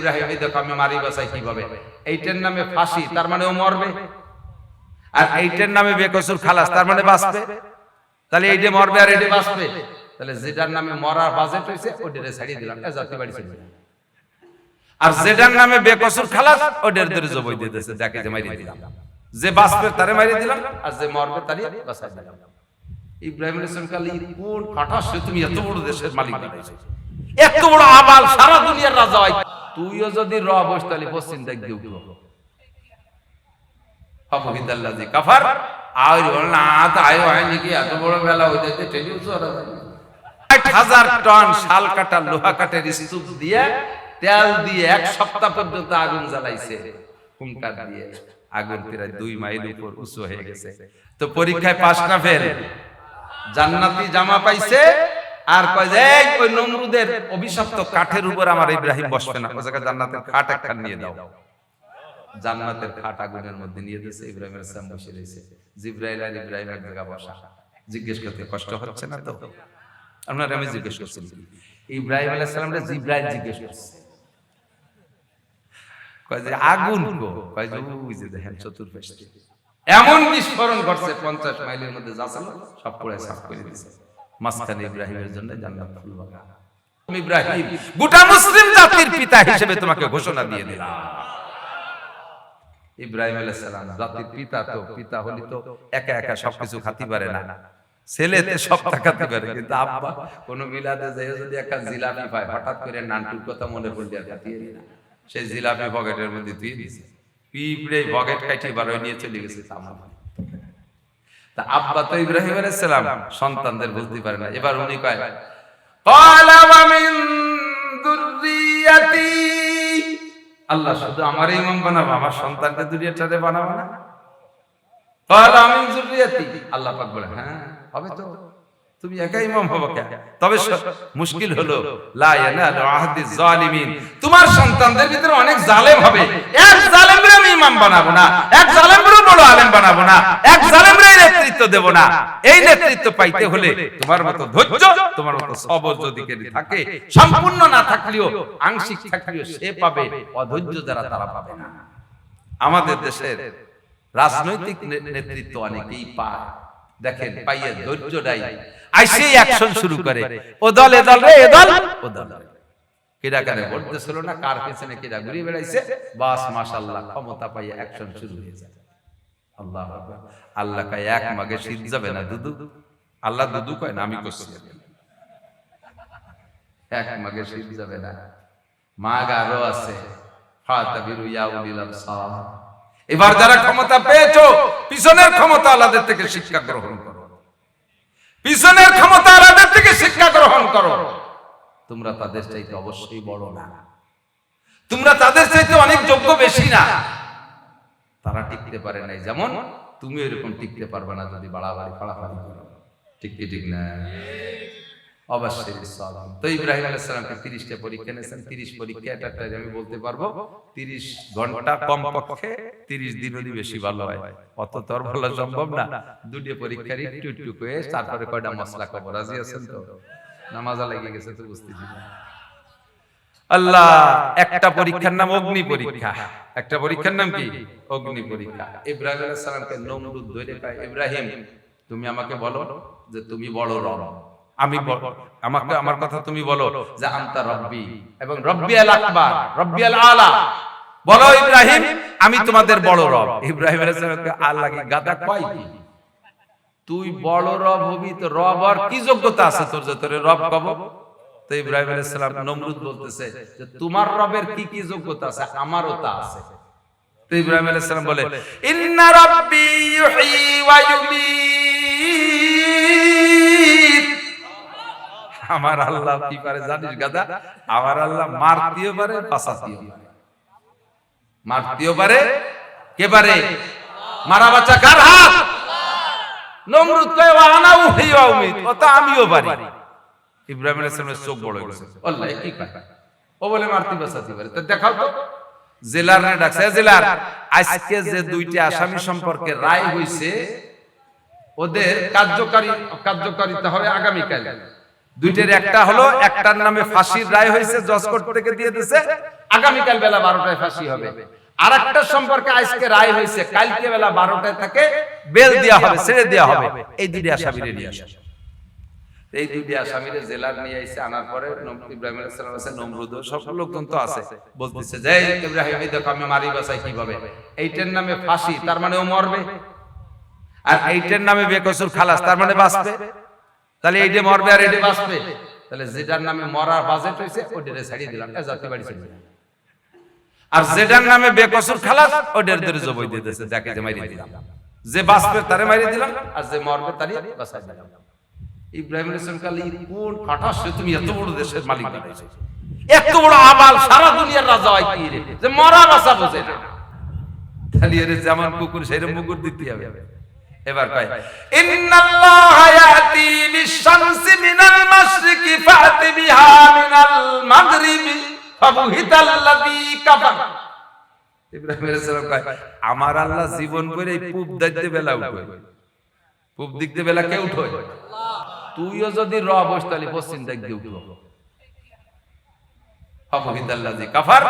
ইব্রাহিম এই দেখো আমি মারি বাসাই কিভাবে, এইটার নামে ফাঁসি, তার মানে ও মরবে, আর এইটার নামে বেকসুর খালাস, তার মানে বাঁচবে। তাহলে এইটা মরবে আর এইটা বাঁচবে, তাহলে যেটার নামে মরার বাজেট হয়েছে ওটারে ছাড়িয়ে দিলাম, জাতি বাড়ি ছেড়ে দিলাম। আর যেটার নামে বেকসুর খালাস ওটার ধরে জবাই দিয়ে দিয়েছে, যাকে যে মারিয়ে দিলাম, যে বাঁচবে তারে মারিয়ে দিলাম, আর যে মরবে তারই বাঁচাই দিলাম। ইব্রাহিম আলাইহিস সালাম কালি কোন ফাটাসে তুমি এত বড় দেশের মালিক বানাইছো, এত বড় আবাল, সারা দুনিয়ার রাজা হয়, তুইও যদি র বস তাহলে পশ্চিম দিক দিয়ে উঠবো। ফাবহিদাল্লাযী কাফার আর না তাই হয় নাকি, এত বড় বেলা হয়ে যাচ্ছে টেলিউস ওরা 6000 টন শাল কাটা লোহা কাঠের স্তূপ দিয়ে তেল দিয়ে এক সপ্তাহ পর্যন্ত আগুন জ্বালাইছে, হুঙ্কার দিয়ে আগুন প্রায় 2 মাইল উপর উঁচু হয়ে গেছে। তো পরীক্ষায় পাস না ফেল, জান্নাতি জামা পাইছে, আর কয় যে ওই নমরুদের অভিশপ্ত কাঠের উপর আমার ইব্রাহিম বসবে না, ওই জায়গায় জান্নাতের খাট একটা নিয়ে দাও। জান্নাতের খাট আগুনের মধ্যে নিয়ে দিয়েছে, ইব্রাহিম আলাইহিস সালাম বসে রয়েছে, জিবরাইল আর ইব্রাহিম এক জায়গায় বসা। জিজ্ঞেস করতে কষ্ট হচ্ছে না তো? আপনারা আমি জিজ্ঞেস করছেন, ইব্রাহিম আলাইহিস সালামরে জিবরাইল জিজ্ঞেস করছে, কয় যে আগুন কো, কয় যে ওই যে দেখেন চতুর্পাশে এমন বিস্ফোরণ ঘটছে 50 মাইলের মধ্যে যা ছিল সব পুরো সাফ করে দিয়েছে। মাঝখানে ইব্রাহিমের জন্য জান্নাত ফুল বাগান। ইব্রাহিম গোটা মুসলিম জাতির পিতা হিসেবে তোমাকে ঘোষণা দিয়ে দিলাম। ইব্রাহিম আলাইহিস সালাম জাতির পিতা, তো পিতা হলি তো একা একা সবকিছু খাতি পারে না, ছেলেতে সব খাতি পারে, কিন্তু আব্বা কোন মিলাদে যায় যদি একটা জিলাপি পায় হঠাৎ করে নান্টুর কথা মনে পড়লে আর খাতিয়ে না, সেই জিলাপি পকেটের মধ্যে দিয়ে দিয়েছে, পিঁপড়ে পকেট কাটি বার হয়ে নিয়ে চলে গেছে। তা আব্বা তো ইব্রাহিম আলাইহিস সালাম সন্তানদের বুঝতে পারে না, এবার উনি কয় ক্বালা ওয়া মিন যুররিয়াতি, আল্লাহ শুধু আমার ইমাম বানাবো, আমার সন্তানকে দুনিয়াটারে বানাবো না? ক্বালা মিন যুররিয়াতি, আল্লাহ পাক বলে হ্যাঁ হবে তো, তুমি একাই ইমাম হবে কেন? তবে মুশকিল হলো লা ইয়ানালু আহদিজ জালিমিন, তোমার সন্তানদের ভিতরে অনেক জালেম হবে, এক জালেমরে আমি ইমাম বানাবো না, এক জালেমরে বড় আলেম বানাবো না, এক জালেমরে নেতৃত্ব দেব না। এই নেতৃত্ব পাইতে হলে তোমার মতো ধৈর্য, তোমার মতো সবর যদি কেউ থাকে, সম্পূর্ণ না থাকলেও আংশিক থাকলেও সে পাবে, অধৈর্য যারা তারা পাবে না। আমাদের দেশের রাজনৈতিক নেতৃত্ব অনেকেই পায়, দেখেন পাইয়ে ধৈর্য নাই, আইসেই অ্যাকশন শুরু করে, ও দল এ দল রে, এ দল ও দল, কেডা কারে ভোট দিছিল না, কার পেছনে কেডা ঘুরে বেড়াইছে, বাস মাশাআল্লাহ ক্ষমতা পাইয়ে অ্যাকশন শুরু হয়ে যায়। আল্লাহু আকবার। আল্লাহ কয় এক মাগে শীত যাবে না দুদু, আল্লাহ দুদু কয় না, আমি কইছি এক মাগে শীত যাবে না, মাগ আরো আছে, ফাতাবিরু ইয়া উলিল আবসার। এবার যারা ক্ষমতা পেয়েছো, পিছনের ক্ষমতা আল্লাহদের থেকে শিক্ষা গ্রহণ করো, পিছনের ক্ষমতা আল্লাহদের থেকে শিক্ষা গ্রহণ করো। তোমরা তাদের চাইতে অবশ্যই বড় না, তোমরা তাদের চাইতে অনেক যোগ্য বেশি না। তারা টিকতে পারে নাই, যেমন তুমি এরকম টিকতে পারবে না যদি বাড়াবাড়ি ফাড়াফাড়ি করো, ঠিক কি ঠিক না? অবশ্যই সালাম। তো ইব্রাহিম আলাইহিস সালামকে 30টা পরীক্ষা নিয়েছেন, 30 পরীক্ষা একটা আমি বলতে পারবো 30 ঘন্টা কমপক্ষে 30 দিনেরই বেশি ভালো হয়, অত তোর বলা সম্ভব না। দুটো পরীক্ষার একটু একটু করে তারপরে কয়টা মশলা কবর রাজি আছেন তো? নামাজা লেগে গেছে তো বুঝতেছি না। আল্লাহ একটা পরীক্ষার নাম অগ্নি পরীক্ষা, একটা পরীক্ষার নাম কি? অগ্নি পরীক্ষা। ইব্রাহিম আলাইহিস সালামকে নমরুদ ধরে কয় ইব্রাহিম তুমি আমাকে বলো যে তুমি বড় রব, আমি আমাকে আমার কথা তুমি বলো যে আনতা রব্বি এবং রব্বিয়াল আকবার রব্বিয়াল আলা, বলো ইব্রাহিম আমি তোমাদের বড় রব। ইব্রাহিম আলাইহিস সালামকে আল্লাহ কি গাদা কয় কি? তুই বড় রব হবি তো রব আর কি যোগ্যতা আছে তোর যে তোরে রব কব? তো ইব্রাহিম আলাইহিস সালাম নমরুদ বলতেছে যে তোমার রবের কি কি যোগ্যতা আছে, আমারও তা আছে। তো ইব্রাহিম আলাইহিস সালাম বলে ইন্না রাব্বি ইউহয়ি ওয়া ইউমীত, আমার আল্লাহ কি পারে জানিস গাদা? আমার আল্লাহ মারতেও পারে বাঁচাতেও পারে, মারতেও পারে, কে পারে? মারা বাঁচা কার হাত? নমরুদ কয় ওয়া আনা উহয়ি ওয়া উমীত, ও তো আমিও পারি। ইব্রাহিম আলাইহিস সালামের চোখ বড় হয়ে গেছে, আল্লাহ কি কয়? ও বলে মারতে বাঁচাতে পারে, তো দেখাও তো। জেলারে ডাকছে, জেলার আজকে যে দুইটা আসামি সম্পর্কে রায় হইছে ওদের কার্যকারিতা হবে আগামীকাল। দুইটার একটা হলো, একটার নামে ফাঁসির রায় হয়েছে, জজ কোর্ট থেকে দিয়ে দিয়েছে, আগামীকাল বেলা 12টায় ফাঁসি হবে। আর একটা সম্পর্কে আজকে রায় হয়েছে, কালকে বেলা 12টায় তাকে বেল দেওয়া হবে, ছেড়ে দেওয়া হবে। এই দুইটা আসামিরে নিয়ে আসে, এই দুইটা আসামিরে জেলার নিয়ে এসে আনার পরে ইব্রাহিম আলাইহিস সালাম আছে, নমরুদ সব লোকজন তো আছে, বলতেছে যে ইব্রাহিম এই দেখো আমি মারি বাসাই কিভাবে, এইটার নামে ফাঁসি, তার মানে ও মরবে, আর এইটার নামে বেকসুর খালাস, তার মানে বাঁচবে। তাহলে এইটা মরবে আর এইটা বাঁচবে, তাহলে যেটার নামে মরার বাজেট হয়েছে ওইটারে ছাড়িয়ে দিলাম, জাতি বাড়ি ছেড়ে দিলাম। আর যেটার নামে বেকসুর খালাস ওইটার ধরে জবাই দিয়ে দিয়েছে, যাকে যে মারিয়ে দিলাম, যে বাঁচবে তারে মারিয়ে দিলাম, আর যে মরবে তারই বাঁচাই দিলাম। ইব্রাহিম আলাইহিস সালাম কালি কোন ফাটাসে তুমি এত বড় দেশের মালিক বানাইছো, এত বড় আবাল, সারা দুনিয়ার রাজা হয় কি রে, যে মরা বাঁচা বোঝে না, খালি এর যেমন কুকুর সেইরকম মুকুর দিতে হবে। এবার কয় ইন্নাল্লাহা ইয়াতি বিশ-শামসি মিনাল মাশরিকি ফাতি বিহা মিনাল মাগরিবি ফাবুহিতাল্লাযী কাফার। ইব্রাহিম আলাইহিস সালাম কয় আমার আল্লাহ জীবন করে পূব দিকে বেলা উঠে, পূব দিক দিয়ে বেলা কে উঠে? তুইও যদি রব হস তাহলে পশ্চিম দিক দিয়ে উঠবো। ফাবুহিতাল্লাযী কাফার,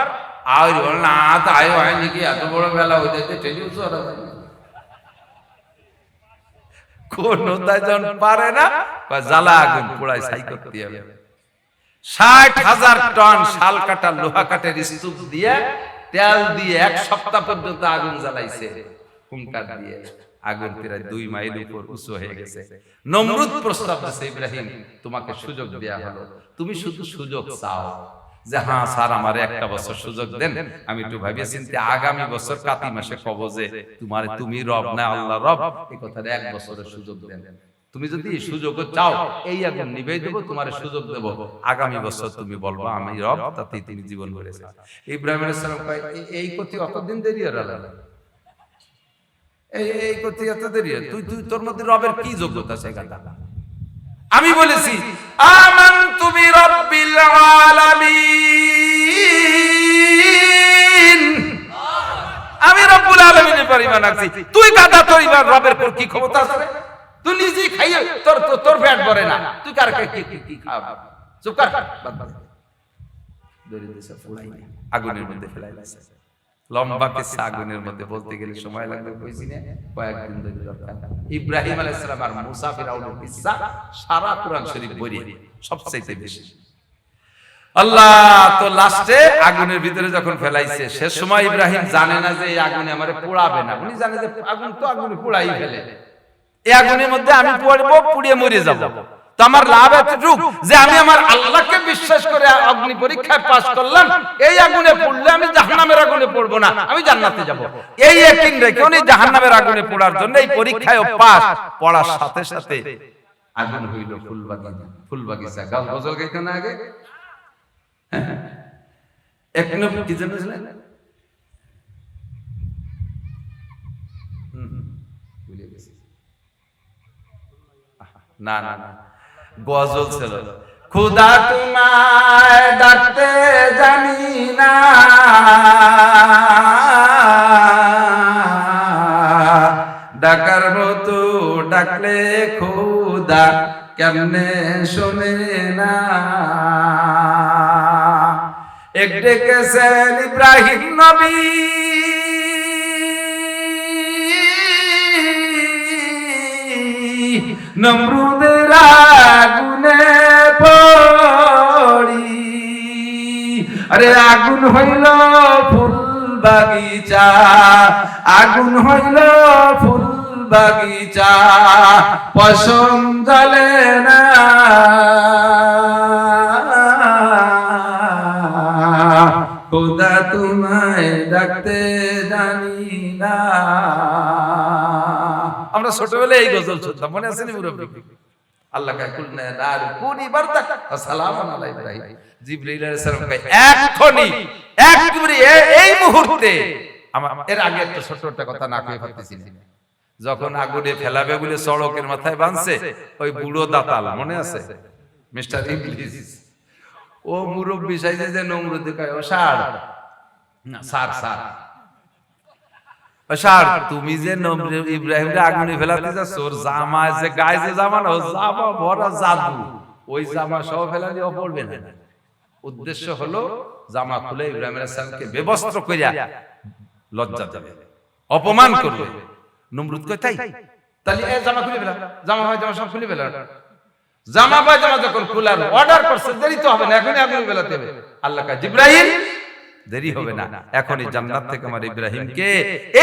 আর না তাই হয় নাকি এত বড় বেলা হইতে ঠেলি উঠছ কোন যখন পারে না, জ্বালা আগুন পোড়ায় ছাই করতে হবে। 60,000 টন শাল কাটা লোহা কাঠের স্তূপ দিয়ে তেল দিয়ে 1 সপ্তাহ পর্যন্ত আগুন জ্বালাইছে, হুঙ্কার দিয়ে আগুন প্রায় 2 মাইল উপর উঁচু হয়ে গেছে। নমরুদ প্রস্তাব দিয়েছে ইব্রাহিম তোমাকে সুযোগ দেয়া হলো, তুমি শুধু সুযোগ চাও যে হ্যাঁ স্যার আমার একটা বছর সুযোগ দেন, আমি একটু ভাবিয়ে চিন্তে আগামী বছর কাতি মাসে কব যে তুমি রব না আল্লাহ রব, এই কথাটা 1 বছরের সুযোগ দেন। তুমি যদি সুযোগ চাও এই আগুন নিভে দেবো, তোমার সুযোগ দেব, আগামী বছর তুমি বলবো আমি রব, তাতেই তুমি জীবন করেছে। ইব্রাহিম আলাইহিস সালাম কয় এই কথা কতদিন দেরি হলো, এই কথা এত দেরি, তুই তোর মধ্যে রবের কি যোগ্যতা সে কথা? আমি বলেছি আমানতু বিরাব্বিল আলামিন, আমি রব্বুল আলামিনের পর ঈমান আনছি। তুই গাদা, তোর ঈমান রবের পর কি ক্ষমতা আছে? তুই নিজেই খাইয়ে তোর পেট ভরে না, তুই কার কি খাওয়া? চুপ কর, দড়ি দিয়ে ফুলাই আগুনের মধ্যে ফেলাই দিয়েছে। লম্বা কিসসা আগুনের মধ্যে বলতে গেলে সময় লাগবে, কইছি না কয়েকদিন ধরে দরকার। ইব্রাহিম আলাইহিস সালাম আর মুসা ফিরাউনের কিসসা সারা কোরআন শরীফ বইয়ে সবচেয়ে বেশি। আল্লাহ তো লাস্টে আগুনের ভিতরে যখন ফেলাইছে, সে সময় ইব্রাহিম জানে না যে এই আগুনে আমারে পোড়াবে না, উনি জানে যে আগুন তো আগুনে পোড়াই ফেলে, এই আগুনের মধ্যে আমি পড়বো, পুড়িয়ে মরে যাব। তো আমার লাভ এতটুকু যে আমি আমার আল্লাহকে বিশ্বাস করে অগ্নি পরীক্ষায় পাস করলাম, এই আগুনে পড়লে আমি জাহান্নামের আগুনে পড়বো না, আমি জান্নাতে যাব। এই ইয়াকিন রেখে উনি জাহান্নামের আগুনে পড়ার জন্য এই পরীক্ষায় পাস, পড়ার সাথে সাথে আগুন হইল ফুলবাগিচা। গাছ গজল গাইতে না আগে এক নম্বর কি জানেন না না না গজল ছিল, খুদা তোমায় ডাকতে জানি না, ডাকার মতো ডাকলে খুদা কেমনে শোনে না। এক ডেকেছেন ইব্রাহিম নবী, নমরুদের আগুনে পড়ি, আরে আগুন হইল ফুল বাগিচা, আগুন হইল ফুল বাগিচা, পশম জ্বলে না, খোদা তোমায় ডাকতে জানি না। আমরা ছোটবেলায় এই গজল শুনতাম, মনে আছে নি মুরব্বি? আল্লাহ কা কুলনা দার কুনি বারদাক আসসালামু আলা ইব্রাহিম, জিবরাইল আলাইহিস সালাম কয় এখনি একবারে এই মুহূর্তে। এর আগে একটা ছোট একটা কথা না কই ভাবতেছি, যখন আগুনে ফেলাবে বলে সড়কের মাথায় বাঁধছে ওই বুড়ো দাতাল, মনে আছে মিস্টার ইবলিস, ও মুরব্বি সাইজে যে নমরুদ কয় ও স্যার না স্যার স্যার স্যার তুমি যে ইব্রাহিমকে আগুনে ফেলাতে যাচ্ছ, ওর জামা যে গায়ে যে জামা না, ও জামা ভরা জাদু, ওই জামা সহ ফেলালে ও পড়বে না। উদ্দেশ্য হলো জামা খুলে ইব্রাহিম আলাইহিস সালামকে বেবস্ত্র কইরা লজ্জা দেবে, অপমান করবে। নমরুদ কয় তাই, তাহলে এই জামা খুলে ফেলা, জামা ভাই জামা সব খুলে ফেলা। জামা ভাই জামা যখন খোলার অর্ডার করছে, দেরি তো হবে না, এখনই আগুন ফেলাতে হবে। আল্লাহ কয় জিবরাইল দেরি হবে না, এখনই জান্নাত থেকে আমার ইব্রাহিমকে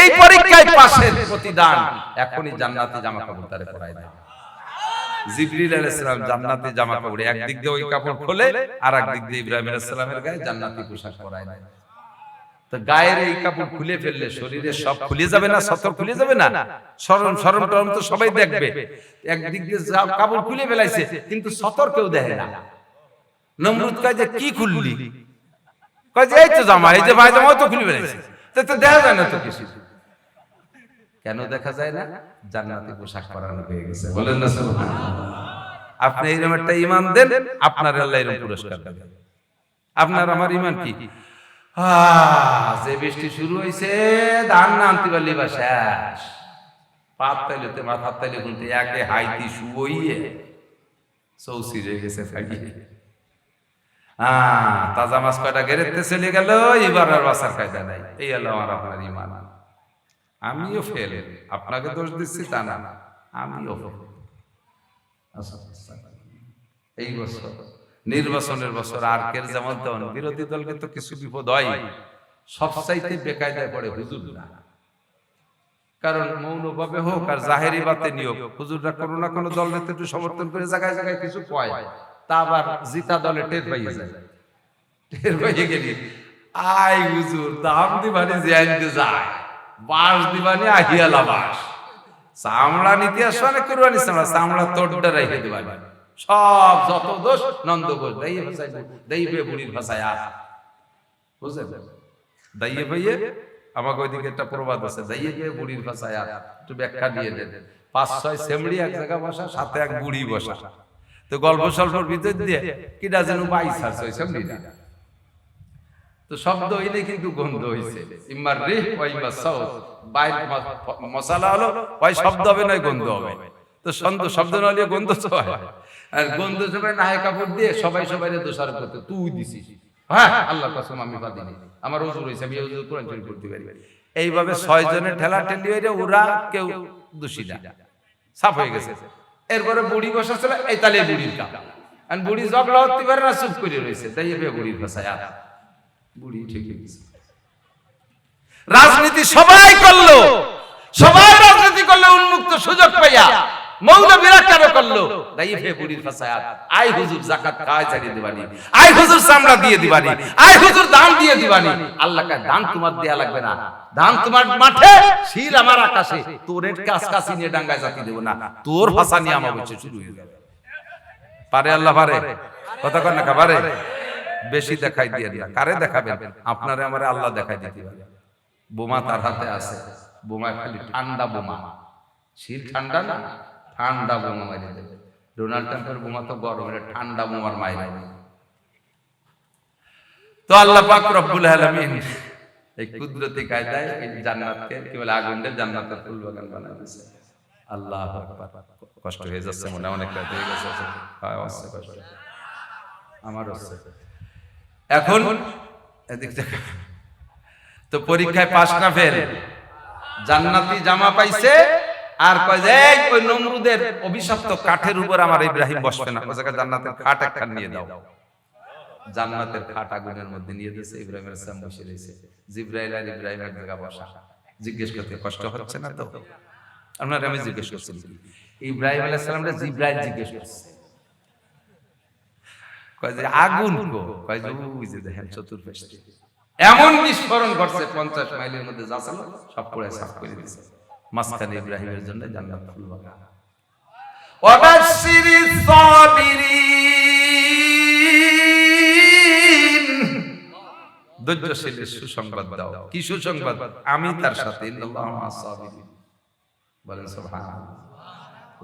এই পরীক্ষায় পাশের প্রতিদান, এখনই জান্নাতে জামা কাপড় তারে পরাই দেয়। জিবরিল আলাইহিস সালাম জান্নাতে জামা কাপড় একদিক দিয়ে ওই কাপড় খোলে, আর একদিক দিয়ে ইব্রাহিম আলাইহিস সালামের গায়ে জান্নাতি পোশাক পরাই দেয়। তো গায়ের এই কাপড় খুলে ফেললে শরীরে সব খুলে যাবে না, সতর খুলে যাবে না, শরম শরম টরম তো সবাই দেখবে। একদিক দিয়ে কাপড় খুলে ফেলাইছে, কিন্তু সতর কেউ দেখে না। নমরুদ কয় যে কি খুললি? কয় যে এই তো জামা, এই যে ভাই জামা তো খুলে ফেলাইছে, তো দেখা যায় না তো কিছু। কেন দেখা যায় না? জান্নাতি পোশাক পরানো হয়ে গেছে। বলেন না সুবহানাল্লাহ। আপনি এরকম একটা ঈমান দেন, আপনার আল্লাহ এরকম পুরস্কার দেবে। আপনার আমার ঈমান কি? যে বৃষ্টি শুরু হয়েছে, ধান না আনতে পারলি বা শেষ। পাত তাইলে মাথার তাইলে কিন্তু একে হাইতি শুয়ে চৌসি রয়ে গেছে ফাইয়ে। তাজা মাছ কয়টা গেরেতে চলে গেল, এবার আর বাসার কায়দা নাই। এই হলো আমার আপনার ঈমান। আমিও ফেল, আপনাকে দোষ দিচ্ছি তা না, আমিও ফেল। এই বছর নির্বাচনের বছর, আর কের যেমন তেমন বিরোধী দলকে তো কিছু বিপদ হয়, সবচাইতে বেকায়দায় পড়ে হুজুর না। কারণ মৌনভাবে হোক আর জাহেরি বাতে নিয়োগ, হুজুররা কোনো না কোনো দল নেতা একটু সমর্থন করে জায়গায় জায়গায় কিছু কয়, তা আবার জিতা দলে টের পাইয়ে যায়। টের পাইয়ে গেলি আই হুজুর দাম দিবানি যে আনতে যায়, বাস দিবানি আহিয়ালা বাস, চামড়া নিতে আসো অনেক করবানি, চামড়া তোরটা রেখে দিবানি, সব যত দোষ নন্দ ঘোষ দাইয়ে ভাষায়, দাইবে বুড়ির ভাষায়। বুঝলেন? দাইয়ে ভাইয়ে আমাকে ওইদিকে একটা প্রবাদ আছে, দাইয়ে ভাইয়ে বুড়ির ভাষায়। একটু ব্যাখ্যা দিয়ে দেন। 5-6 সেমড়ি এক জায়গায় বসা, সাথে এক বুড়ি বসা। তো গল্প স্বল্পর ভিতর দিয়ে কিটা যেন বাইস আছে ওই সেমড়িটা। তো শব্দ হইলে কিন্তু গন্ধ হইছে, ইম্মার রিহ ওয়া ইম্মার সাউত। বাইর মশলা হলো, হয় শব্দ হবে নয় গন্ধ হবে। তো শব্দ না হলে গন্ধ তো হয়, আর গন্ধ সবাই নাহে কাপড় দিয়ে সবাই সবাইরে দোষারোপ করতে, তুই দিছিস। হ্যাঁ, আল্লাহর কসম আমি বাদিনি, আমার ওযর হইছে, আমি ওযর কোরআন শরীফ পড়তে পারি। এইভাবে 6 জনের ঠেলা ঠেলি হইরে ওরা কেউ দোষী না, সাফ হয়ে গেছে। এরপরে বুড়ি বসা ছিল, এই তালে বুড়ির কাম, আর বুড়ি জগলা হতে পারে না, চুপ করে রয়েছে, তাই এভাবে বুড়ির ভাষায় আর বুড়ি ঠিকই গেছে। রাজনীতি সবাই করলো, সবাই রাজনীতি করলো উন্মুক্ত সুযোগ পাইয়া, মৌলবীরা কেন করলো? দাইফে বুড়ির ভাষায় আই হুজুর যাকাত কাজ ছাড়িয়ে দিবানি, আই হুজুর চামড়া দিয়ে দিবানি, আই হুজুর দান দিয়ে দিবানি। আল্লাহ কয় দান তোমার দেয়া লাগবে না, দান তোমার মাঠে, শিল আমার আকাশে, তোর এর কাছকাছি নিয়ে ডাঙ্গায় জাতি দেব না, তোর ভাষা নিয়ে আমার বলছে শুরু হয়ে যাবে। পারে আল্লাহ পারে, কথা কর না পারে। বেশি দেখাই দিয়ে না, কারে দেখাবেন? আপনারে আমারে আল্লাহ দেখাই দিতে পারে। বোমা তার হাতে আছে, বোমা খালি ঠান্ডা বোমা, শীত ঠান্ডা না, ঠান্ডা বোমা মারি দেবে। ডোনাল্ড ট্রাম্পের বোমা তো গরম, এটা ঠান্ডা বোমার মাইরা। তো আল্লাহ পাক রব্বুল আলামিন এই কুদরতি কায়দায় এই জান্নাতকে কি বলে, আগুনের জান্নাতের ফুল বাগান বানায় দিয়েছে। আল্লাহু আকবার। কষ্ট হয়ে যাচ্ছে মনে, অনেক রাত হয়ে গেছে, কষ্ট আমার হচ্ছে। এখন এদিক থেকে তো পরীক্ষায় পাস না ফেল, জান্নাতি জামা পাইছে, আর কয় যে ওই নমরুদের অভিশপ্ত কাঠের উপর আমার ইব্রাহিম বসবে না, ওই জায়গায় জান্নাতের খাট একটা নিয়ে দাও। জান্নাতের খাট আগুনের মধ্যে নিয়ে দিয়েছে, ইব্রাহিম আলাইহিস সালাম বসে রয়েছে, জিবরাইল আর ইব্রাহিম এক জায়গায় বসা। জিজ্ঞেস করতে কষ্ট হচ্ছে না তো? আপনারা আমি জিজ্ঞেস করছি, ইব্রাহিম আলাইহিস সালামরে জিবরাইল জিজ্ঞেস করছে, কয় যে আগুন গো, কয় যে ওই যে দেখেন চতুর্পাশে এমন বিস্ফোরণ ঘটছে, 50 মাইলের মধ্যে যা ছিল সব পুরো সাফ করে দিয়েছে। মাঝখানে ইব্রাহিমের জন্য জান্নাত ফুল বাগান। ওয়াবাশশিরিস সাবিরিন, ধৈর্যশীলের সুসংবাদ দাও। কি সুসংবাদ? আমি তার সাথে, ইন্নাল্লাহা মা'আস সাবিরিন। বলেন সুবহানাল্লাহ।